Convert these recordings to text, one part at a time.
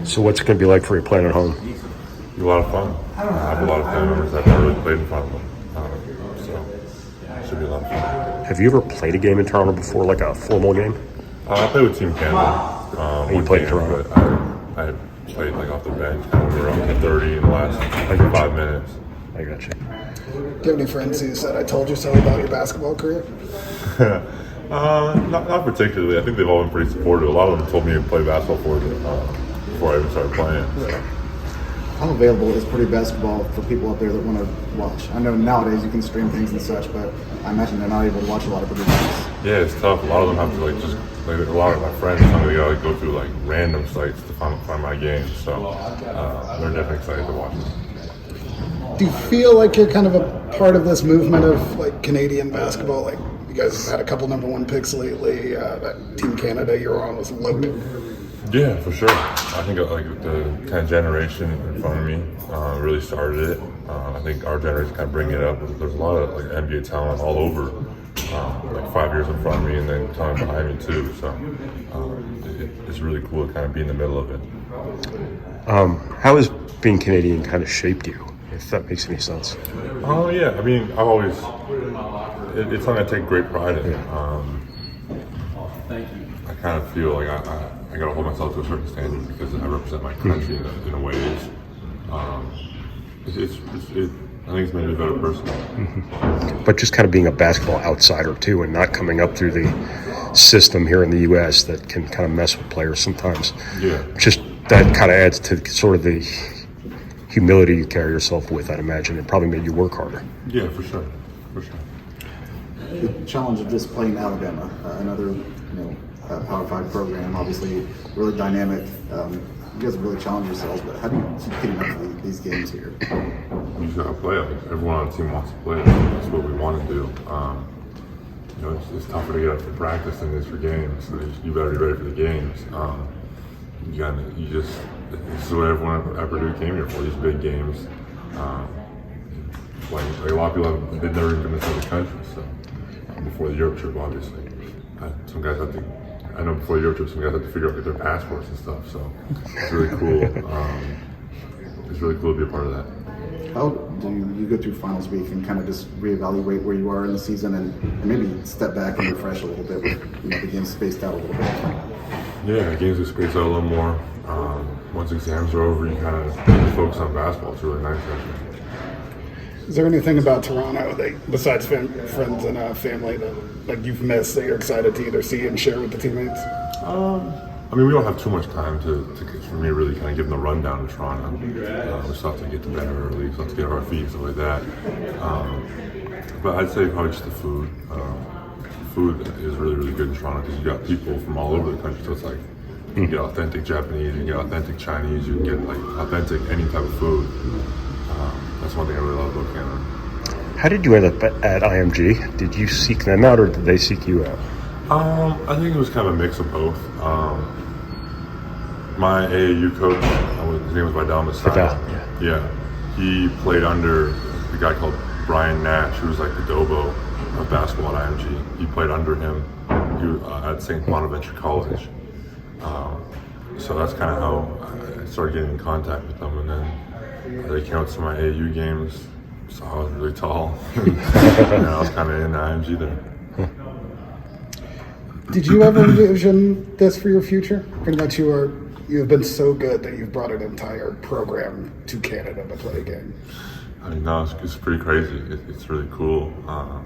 So what's it going to be like for you playing at home? Be a lot of fun. I have a lot of family members that never really played in front of them. So it should be a lot of fun. Have you ever played a game in Toronto before, like a formal game? I played with Team Canada. You played in Toronto? But I played like off the bench, kind of around 30 in the last 5 minutes. I got you. Do you have any friends who said, "I told you so" about your basketball career? Not particularly. I think they've all been pretty supportive. A lot of them told me to play basketball before I even started playing. So. How available is Purdue basketball for people out there that want to watch? I know nowadays you can stream things and such, but I imagine they're not able to watch a lot of Purdue games. Yeah, it's tough. A lot of them have to a lot of my friends tell me they gotta go through like random sites to find my games. So they're definitely excited to watch them. Do you feel like you're kind of a part of this movement of like Canadian basketball? Like you guys have had a couple #1 picks lately. That Team Canada you're on was loaded. Yeah, for sure. I think like the kind of generation in front of me really started it. I think our generation kind of bringing it up. There's a lot of like NBA talent all over, like 5 years in front of me and then talent behind me too. So it's really cool to kind of be in the middle of it. How has being Canadian kind of shaped you, if that makes any sense? Oh yeah, I mean, I've always it's something I take great pride in. I kind of feel like I got to hold myself to a certain standard because I represent my country in a way. I think it's made me a better person. But just kind of being a basketball outsider too, and not coming up through the system here in the U.S. that can kind of mess with players sometimes. Yeah. Just that kind of adds to sort of the humility you carry yourself with. I'd imagine it probably made you work harder. Yeah, for sure. The challenge of just playing Alabama, another Power 5 program, obviously really dynamic. You guys have really challenged yourselves, but how do you keep getting up to these games here? You just got to play. Everyone on the team wants to play. That's what we want to do. It's tougher to get up for practice than it is for games. So you better be ready for the games. This is what everyone at Purdue came here for. These big games. Like a lot of people they've never even been inside the country. So before the Europe trip, obviously, some guys have to. I know before the Europe trip, some guys have to figure out their passports and stuff. So it's really cool. It's really cool to be a part of that. How do you go through finals week and kind of just reevaluate where you are in the season and maybe step back and refresh a little bit with the games spaced out a little bit? Yeah, games are spaced out a little more. Once exams are over, you kind of focus on basketball. It's really nice actually. Is there anything about Toronto that, besides friends and family, that like you've missed that you're excited to either see and share with the teammates? I mean, we don't have too much time for me to really kind of give them the rundown of Toronto. We still have to get to bed early, we still have to get our feet, stuff like that. But I'd say probably just the food. Food is really, really good in Toronto because you got people from all over the country. So it's like you can get authentic Japanese, you can get authentic Chinese, you can get like authentic any type of food. That's one thing I really love about Canada. How did you end up at IMG? Did you seek them out, or did they seek you out? I think it was kind of a mix of both. My AAU coach, his name was Vidal Messiah. Yeah, he played under a guy called Brian Nash, who was like the Dobo of basketball at IMG. He played under him at St. Bonaventure College. So that's kind of how I started getting in contact with them, and then they came out to my AAU games. So I was really tall, and I was kind of in the IMG there. Did you ever envision this for your future? Pretty much you have been so good that you've brought an entire program to Canada to play a game. I mean, no, it's pretty crazy. It's really cool. I'm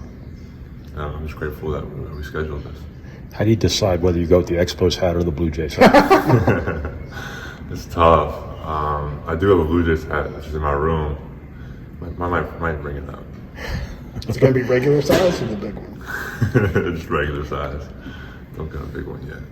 just grateful that we scheduled this. How do you decide whether you go with the Expos hat or the Blue Jays hat? It's tough. I do have a Blue Jays hat, which is in my room. I might bring it up. Is it going to be regular size or the big one? Just regular size. Don't get a big one yet.